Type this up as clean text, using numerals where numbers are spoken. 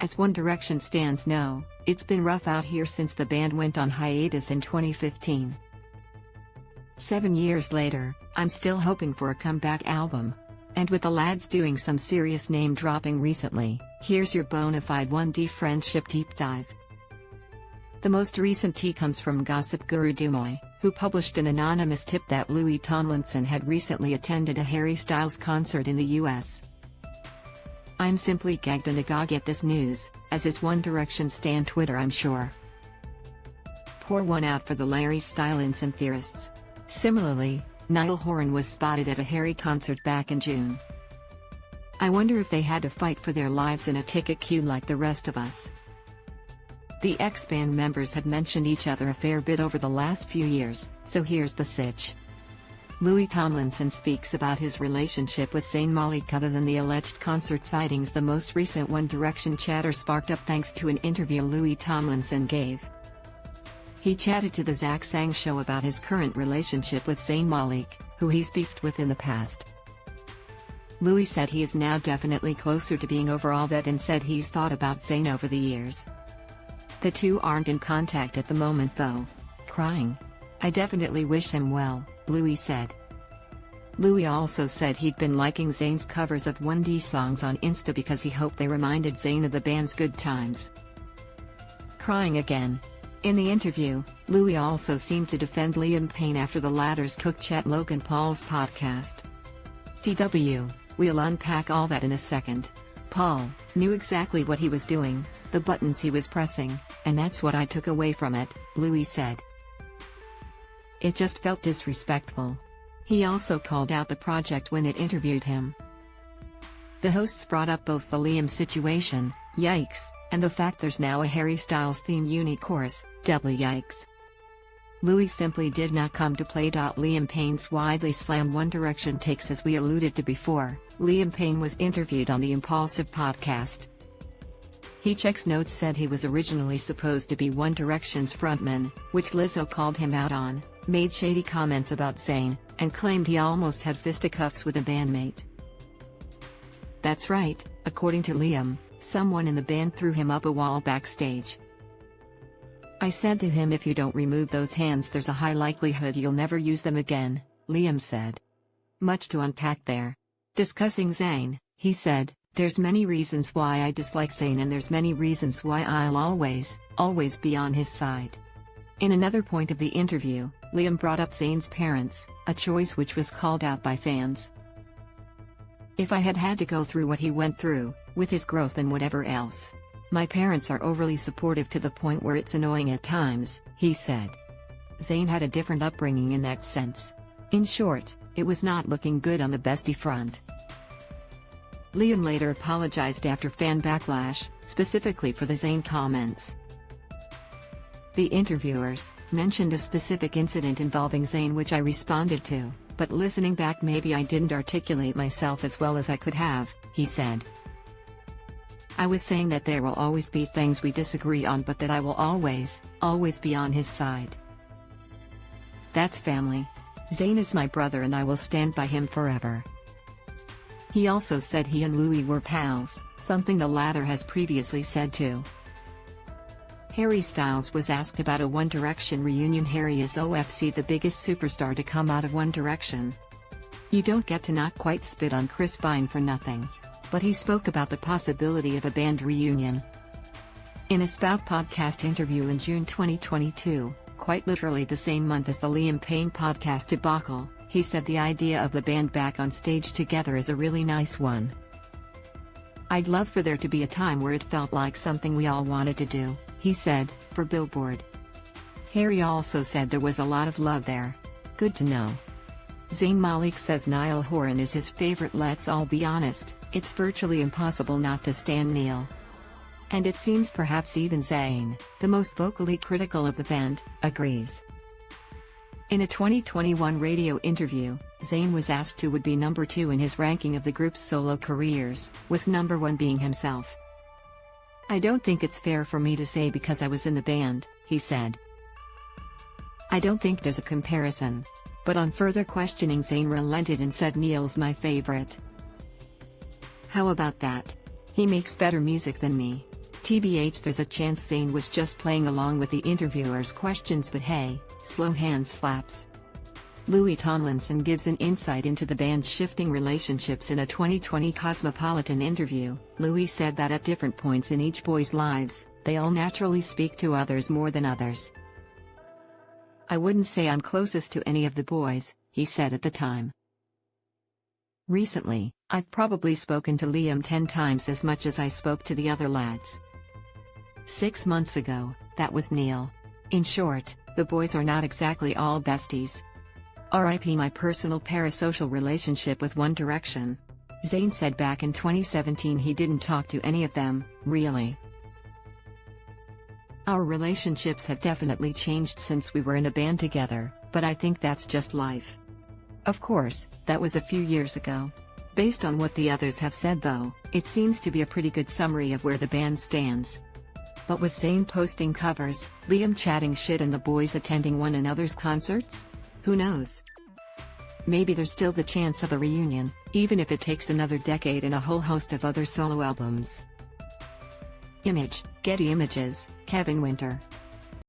As One Direction stans know, it's been rough out here since the band went on hiatus in 2015. 7 years later, I'm still hoping for a comeback album. And with the lads doing some serious name dropping recently, here's your bona fide 1D friendship deep dive. The most recent tea comes from gossip guru Dumoy, who published an anonymous tip that Louis Tomlinson had recently attended a Harry Styles concert in the US. I'm simply gagged and agog at this news, as is One Direction stan Twitter, I'm sure. Pour one out for the Larry Stylinson theorists. Similarly, Niall Horan was spotted at a Harry concert back in June. I wonder if they had to fight for their lives in a ticket queue like the rest of us. The ex-band members had mentioned each other a fair bit over the last few years, so here's the sitch. Louis Tomlinson speaks about his relationship with Zayn Malik other than the alleged concert sightings. The most recent One Direction chatter sparked up thanks to an interview Louis Tomlinson gave. He chatted to the Zach Sang show about his current relationship with Zayn Malik, who he's beefed with in the past. Louis said he is now definitely closer to being over all that and said he's thought about Zayn over the years. The two aren't in contact at the moment though. Crying. I definitely wish him well, Louis said. Louis also said he'd been liking Zayn's covers of 1D songs on Insta because he hoped they reminded Zayn of the band's good times. Crying again. In the interview, Louis also seemed to defend Liam Payne after the latter's cook chat Logan Paul's podcast. DW, we'll unpack all that in a second. Paul knew exactly what he was doing, the buttons he was pressing, and that's what I took away from it, Louis said. It just felt disrespectful. He also called out the project when it interviewed him. The hosts brought up both the Liam situation, yikes, and the fact there's now a Harry Styles themed uni course, double yikes. Louis simply did not come to play. Liam Payne's widely slammed One Direction takes. As we alluded to before, Liam Payne was interviewed on the Impulsive podcast. He checks notes said he was originally supposed to be One Direction's frontman, which Lizzo called him out on, made shady comments about Zayn, and claimed he almost had fisticuffs with a bandmate. That's right, according to Liam, someone in the band threw him up a wall backstage. I said to him, if you don't remove those hands there's a high likelihood you'll never use them again, Liam said. Much to unpack there. Discussing Zayn, he said, there's many reasons why I dislike Zayn and there's many reasons why I'll always be on his side. In another point of the interview, Liam brought up Zayn's parents, a choice which was called out by fans. If I had to go through what he went through, with his growth and whatever else. My parents are overly supportive to the point where it's annoying at times, he said. Zayn had a different upbringing in that sense. In short, it was not looking good on the bestie front. Liam later apologized after fan backlash, specifically for the Zayn comments. The interviewers mentioned a specific incident involving Zayn which I responded to, but listening back maybe I didn't articulate myself as well as I could have, he said. I was saying that there will always be things we disagree on but that I will always be on his side. That's family. Zayn is my brother and I will stand by him forever. He also said he and Louis were pals, something the latter has previously said too. Harry Styles was asked about a One Direction reunion. Harry is OFC the biggest superstar to come out of One Direction. You don't get to not quite spit on Chris Pine for nothing. But he spoke about the possibility of a band reunion. In a Spout podcast interview in June 2022, quite literally the same month as the Liam Payne podcast debacle, he said the idea of the band back on stage together is a really nice one. I'd love for there to be a time where it felt like something we all wanted to do, he said, for Billboard. Harry also said there was a lot of love there. Good to know. Zayn Malik says Niall Horan is his favorite. Let's all be honest, it's virtually impossible not to stan Neil. And it seems perhaps even Zayn, the most vocally critical of the band, agrees. In a 2021 radio interview, Zayn was asked who would be number 2 in his ranking of the group's solo careers, with number 1 being himself. I don't think it's fair for me to say because I was in the band, he said. I don't think there's a comparison. But on further questioning, Zayn relented and said Neil's my favorite. How about that? He makes better music than me. TBH, there's a chance Zayn was just playing along with the interviewer's questions, but hey, slow hand slaps. Louis Tomlinson gives an insight into the band's shifting relationships in a 2020 Cosmopolitan interview. Louis said that at different points in each boy's lives, they all naturally speak to others more than others. "I wouldn't say I'm closest to any of the boys," he said at the time. "Recently, I've probably spoken to Liam 10 times as much as I spoke to the other lads. 6 months ago, that was Neil. In short, the boys are not exactly all besties. RIP my personal parasocial relationship with One Direction." Zayn said back in 2017 he didn't talk to any of them, really. "Our relationships have definitely changed since we were in a band together, but I think that's just life. Of course, that was a few years ago. Based on what the others have said though, it seems to be a pretty good summary of where the band stands." But with Zayn posting covers, Liam chatting shit and the boys attending one another's concerts? Who knows? Maybe there's still the chance of a reunion, even if it takes another decade and a whole host of other solo albums. Image, Getty Images, Kevin Winter.